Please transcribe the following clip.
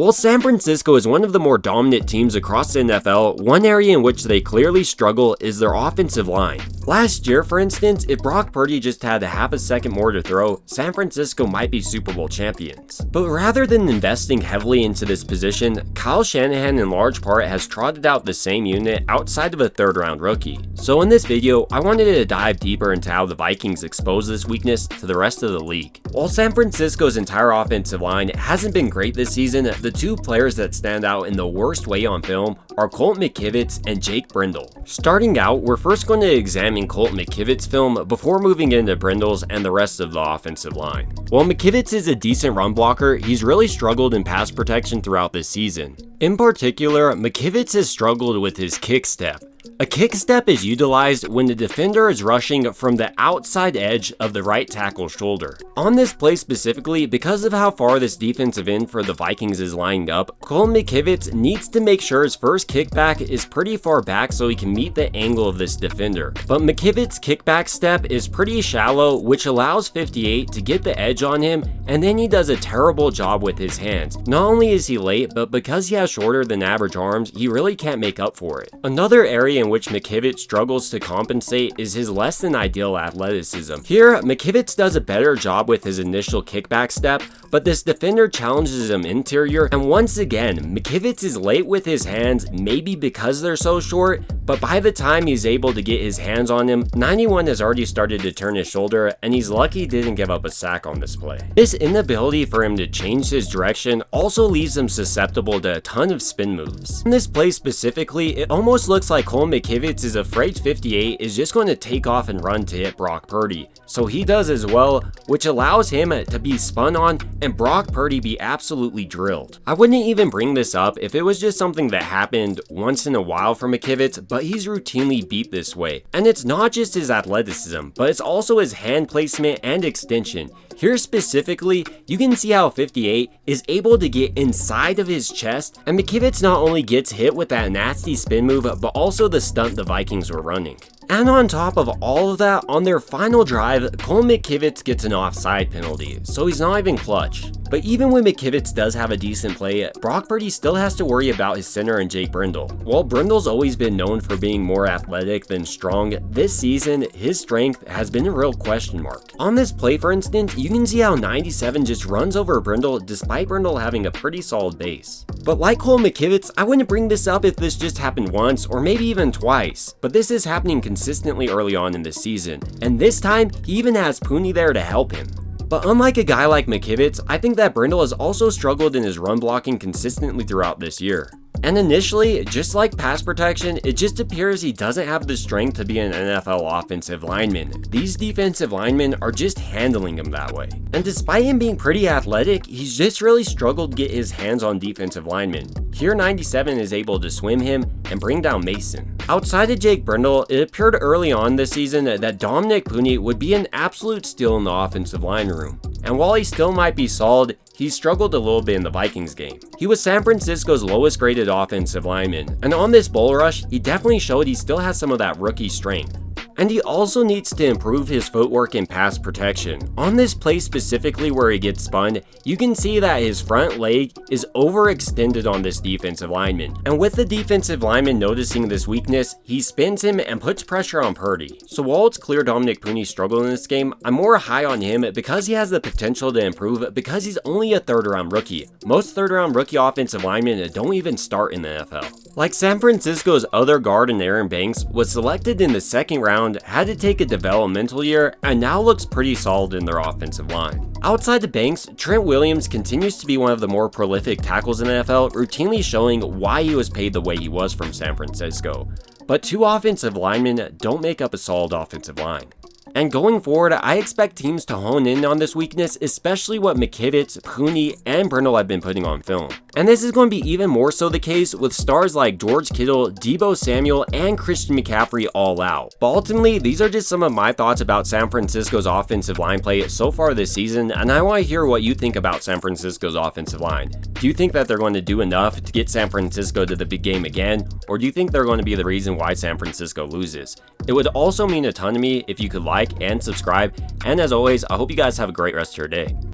While San Francisco is one of the more dominant teams across the NFL, one area in which they clearly struggle is their offensive line. Last year, for instance, if Brock Purdy just had a half a second more to throw, San Francisco might be Super Bowl champions. But rather than investing heavily into this position, Kyle Shanahan in large part has trotted out the same unit outside of a third-round rookie. So in this video, I wanted to dive deeper into how the Vikings expose this weakness to the rest of the league. While San Francisco's entire offensive line hasn't been great this season, the two players that stand out in the worst way on film are Colt McKivitz and Jake Brendel. Starting out, we're first going to examine Colt McKivitz's film before moving into Brendel's and the rest of the offensive line. While McKivitz is a decent run blocker, he's really struggled in pass protection throughout this season. In particular, McKivitz has struggled with his kick step. A kick step is utilized when the defender is rushing from the outside edge of the right tackle's shoulder. On this play specifically, because of how far this defensive end for the Vikings is lined up, Colt McKivitz needs to make sure his first kickback is pretty far back so he can meet the angle of this defender. But McKivitz's kickback step is pretty shallow, which allows 58 to get the edge on him, and then he does a terrible job with his hands. Not only is he late, but because he has shorter than average arms, he really can't make up for it. Another area in which McKivitz struggles to compensate is his less than ideal athleticism. Here, McKivitz does a better job with his initial kickback step, but this defender challenges him interior, and once again, McKivitz is late with his hands, maybe because they're so short, but by the time he's able to get his hands on him, 91 has already started to turn his shoulder, and he's lucky he didn't give up a sack on this play. This inability for him to change his direction also leaves him susceptible to a ton of spin moves. In this play specifically, it almost looks like Colt McKivitz is afraid 58 is just going to take off and run to hit Brock Purdy. So he does as well, which allows him to be spun on and Brock Purdy be absolutely drilled. I wouldn't even bring this up if it was just something that happened once in a while for McKivitz, but he's routinely beat this way. And it's not just his athleticism, but it's also his hand placement and extension. Here specifically, you can see how 58 is able to get inside of his chest, and McKivitz not only gets hit with that nasty spin move, but also the stunt the Vikings were running. And on top of all of that, on their final drive, Colt McKivitz gets an offside penalty, so he's not even clutch. But even when McKivitz does have a decent play, Brock Purdy still has to worry about his center and Jake Brendel. While Brendel's always been known for being more athletic than strong, this season, his strength has been a real question mark. On this play, for instance, you can see how 97 just runs over Brendel despite Brendel having a pretty solid base. But like Colt McKivitz, I wouldn't bring this up if this just happened once or maybe even twice, but this is happening consistently early on in the season, and this time he even has Pooney there to help him. But unlike a guy like McKivitz, I think that Brendel has also struggled in his run blocking consistently throughout this year. And initially, just like pass protection, it just appears he doesn't have the strength to be an NFL offensive lineman. These defensive linemen are just handling him that way. And despite him being pretty athletic, he's just really struggled to get his hands on defensive linemen. Here 97 is able to swim him and bring down Mason. Outside of Jake Brendel, it appeared early on this season that Dominic Pooney would be an absolute steal in the offensive line room. And while he still might be solid, he struggled a little bit in the Vikings game. He was San Francisco's lowest graded offensive lineman, and on this bull rush, he definitely showed he still has some of that rookie strength. And he also needs to improve his footwork and pass protection. On this play specifically where he gets spun, you can see that his front leg is overextended on this defensive lineman. And with the defensive lineman noticing this weakness, he spins him and puts pressure on Purdy. So while it's clear Dominic Pooney struggled in this game, I'm more high on him because he has the potential to improve because he's only a third-round rookie. Most third-round rookie offensive linemen don't even start in the NFL. Like San Francisco's other guard in Aaron Banks was selected in the second round, had to take a developmental year, and now looks pretty solid in their offensive line. Outside of Banks, Trent Williams continues to be one of the more prolific tackles in the NFL, routinely showing why he was paid the way he was from San Francisco. But two offensive linemen don't make up a solid offensive line. And going forward, I expect teams to hone in on this weakness, especially what McKivitz, Pooney, and Brendel have been putting on film. And this is going to be even more so the case with stars like George Kittle, Deebo Samuel, and Christian McCaffrey all out. But ultimately, these are just some of my thoughts about San Francisco's offensive line play so far this season, and I want to hear what you think about San Francisco's offensive line. Do you think that they're going to do enough to get San Francisco to the big game again, or do you think they're going to be the reason why San Francisco loses? It would also mean a ton to me if you could like and subscribe, and as always, I hope you guys have a great rest of your day.